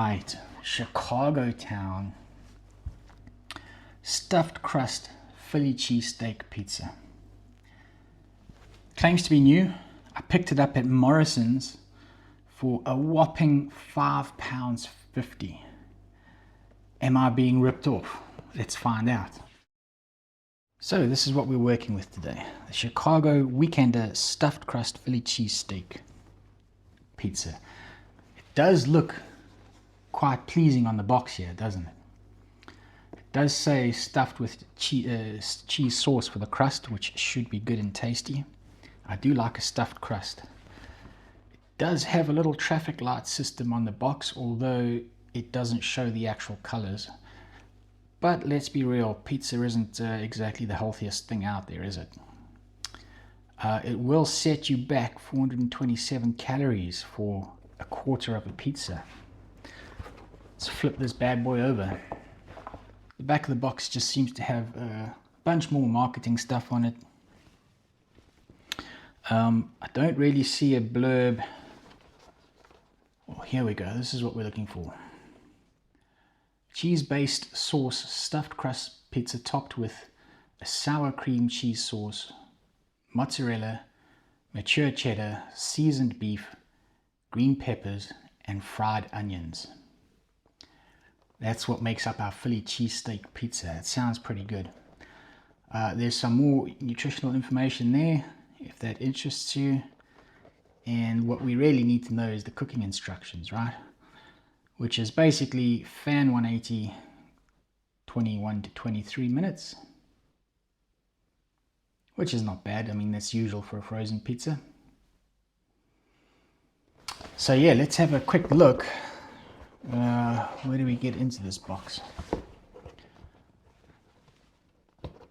Right, Chicago Town stuffed crust Philly cheesesteak pizza. Claims to be new. I picked it up at Morrisons for a whopping £5.50. Am I being ripped off? Let's find out. So this is what we're working with today. The Chicago Weekender stuffed crust Philly cheesesteak pizza. It does look quite pleasing on the box here, doesn't it? It does say stuffed with cheese sauce for the crust, which should be good and tasty. I do like a stuffed crust. It does have a little traffic light system on the box, although it doesn't show the actual colors. But let's be real, pizza isn't exactly the healthiest thing out there, is it? It will set you back 427 calories for a quarter of a pizza. Let's flip this bad boy over. The back of the box just seems to have a bunch more marketing stuff on it. I don't really see a blurb. Oh, here we go. This is what we're looking for. Cheese-based sauce stuffed crust pizza topped with a sour cream cheese sauce, mozzarella, mature cheddar, seasoned beef, green peppers, and fried onions. That's what makes up our Philly cheesesteak pizza. It sounds pretty good. There's some more nutritional information there if that interests you. And what we really need to know is the cooking instructions, right? Which is basically fan 180, 21 to 23 minutes. Which is not bad. I mean, that's usual for a frozen pizza. So yeah, let's have a quick look. Where do we get into this box?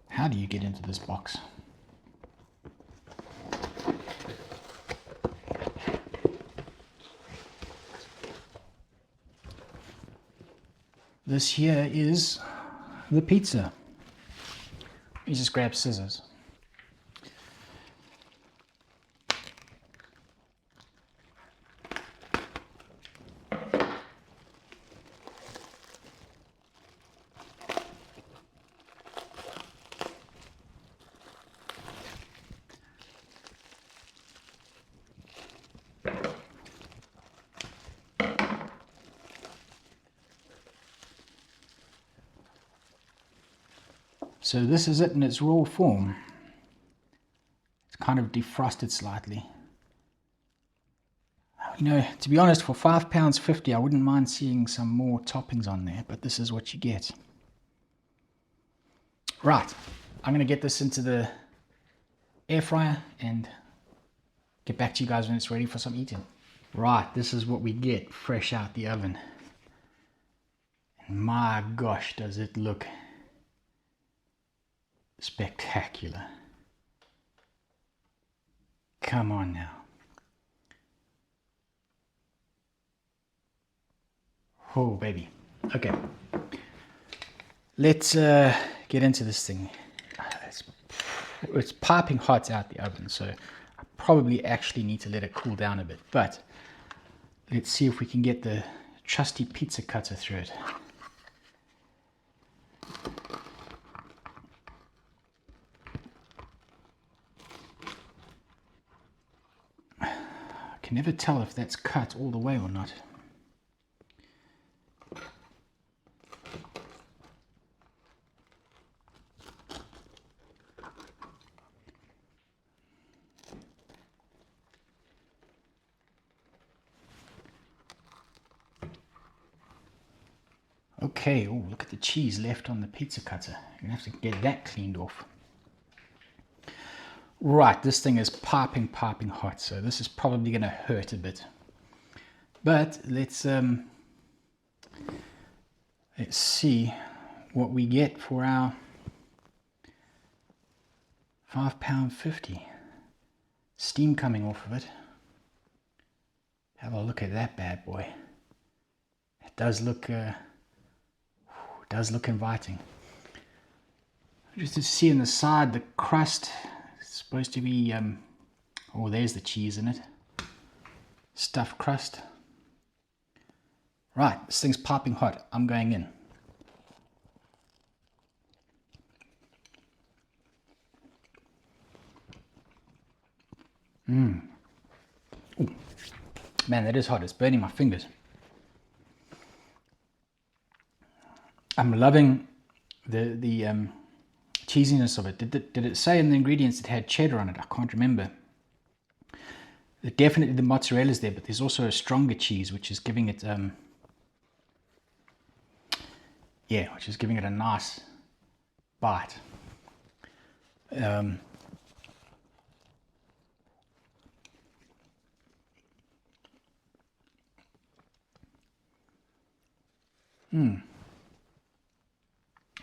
How do you get into this box? This here is the pizza. You just grab scissors. So this is it in its raw form. It's kind of defrosted slightly. You know, to be honest, for £5.50 I wouldn't mind seeing some more toppings on there, but this is what you get. Right, I'm going to get this into the air fryer and get back to you guys when it's ready for some eating. Right, this is what we get fresh out the oven. And my gosh, does it look spectacular. Come on now. Oh baby. Okay, let's get into this thing. It's piping hot out the oven, so I probably actually need to let it cool down a bit, but let's see if we can get the trusty pizza cutter through it. I can never tell if that's cut all the way or not. Okay, oh, look at the cheese left on the pizza cutter. You're going to have to get that cleaned off. Right, this thing is piping hot, so this is probably going to hurt a bit. But let's see what we get for our £5.50. Steam coming off of it. Have a look at that bad boy. It does look inviting. Just to see on the side, the crust is supposed to be oh, there's the cheese in it. Stuffed crust. Right, this thing's piping hot. I'm going in. Ooh. Man, that is hot. It's burning my fingers. I'm loving the cheesiness of it. Did it say in the ingredients it had cheddar on it? I can't remember. Definitely the mozzarella is there, but there's also a stronger cheese, which is giving it, which is giving it a nice bite.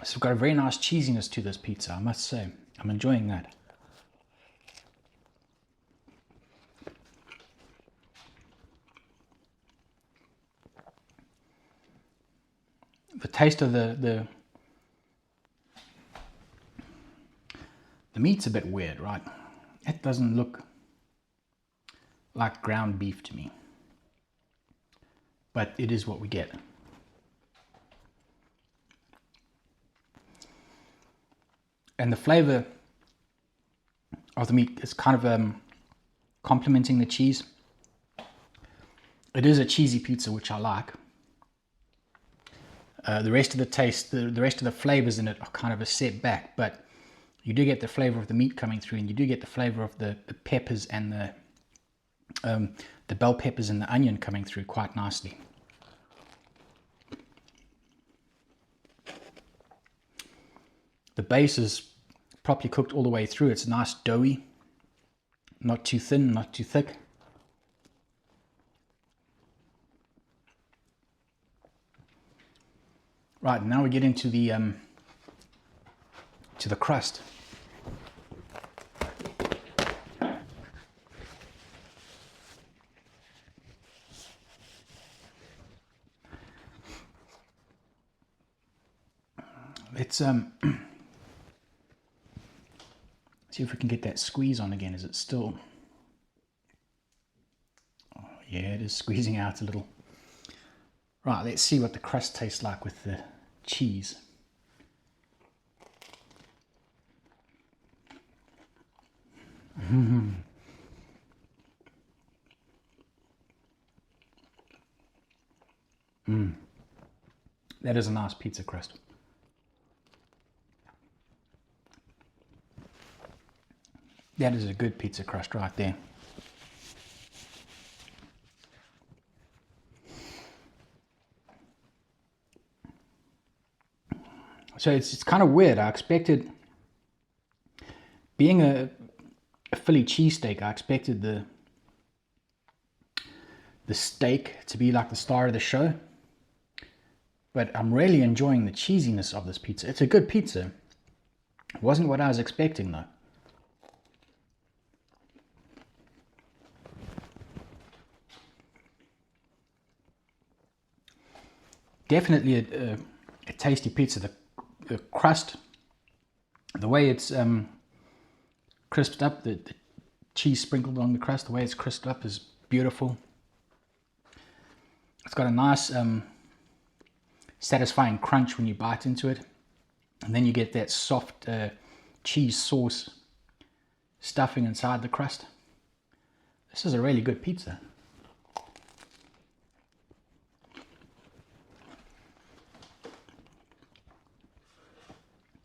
So we've got a very nice cheesiness to this pizza, I must say. I'm enjoying that. The taste of the meat's a bit weird, right? It doesn't look like ground beef to me, but it is what we get. And the flavor of the meat is kind of complementing the cheese. It is a cheesy pizza, which I like. The rest of the taste, the rest of the flavors in it are kind of a setback, but you do get the flavor of the meat coming through, and you do get the flavor of the peppers and the bell peppers and the onion coming through quite nicely. The base is properly cooked all the way through. It's nice doughy, not too thin, not too thick. Right, now we get into the crust. Let's see if we can get that squeeze on again. Is it still? Oh, yeah, it is squeezing out a little. Right, let's see what the crust tastes like with the cheese. That is a nice pizza crust. That is a good pizza crust right there. So it's kind of weird. I expected, being a Philly cheesesteak, I expected the steak to be like the star of the show. But I'm really enjoying the cheesiness of this pizza. It's a good pizza. It wasn't what I was expecting though. Definitely a tasty pizza. The crust, the way it's crisped up, the cheese sprinkled on the crust, the way it's crisped up is beautiful. It's got a nice satisfying crunch when you bite into it, and then you get that soft cheese sauce stuffing inside the crust. This is a really good pizza.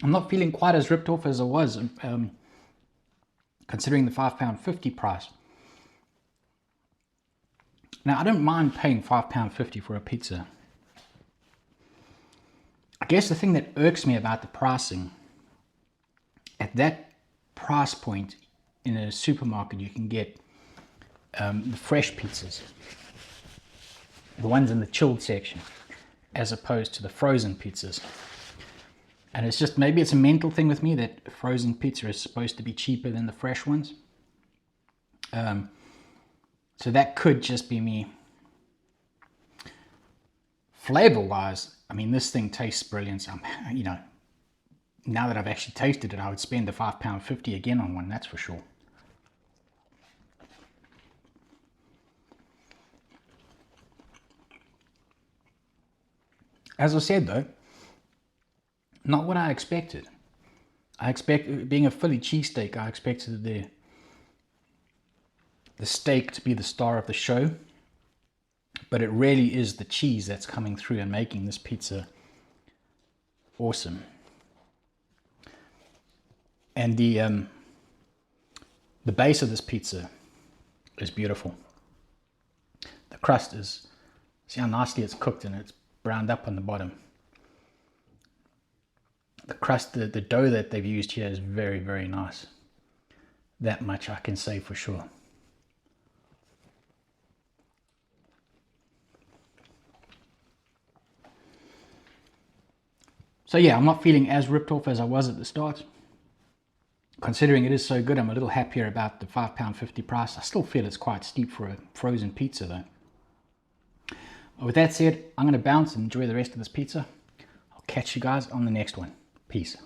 I'm not feeling quite as ripped off as I was, considering the £5.50 price. Now, I don't mind paying £5.50 for a pizza. I guess the thing that irks me about the pricing, at that price point in a supermarket, you can get the fresh pizzas, the ones in the chilled section, as opposed to the frozen pizzas. And it's just, maybe it's a mental thing with me that frozen pizza is supposed to be cheaper than the fresh ones. So that could just be me. Flavor-wise, I mean, this thing tastes brilliant. You know, now that I've actually tasted it, I would spend the £5.50 again on one, that's for sure. As I said though, not what I expected. Being a Philly cheesesteak, I expected the steak to be the star of the show, but it really is the cheese that's coming through and making this pizza awesome. And the base of this pizza is beautiful. The crust is, see how nicely it's cooked and it's browned up on the bottom. The crust, the dough that they've used here is very, very nice. That much I can say for sure. So yeah, I'm not feeling as ripped off as I was at the start. Considering it is so good, I'm a little happier about the £5.50 price. I still feel it's quite steep for a frozen pizza though. But with that said, I'm going to bounce and enjoy the rest of this pizza. I'll catch you guys on the next one. Peace.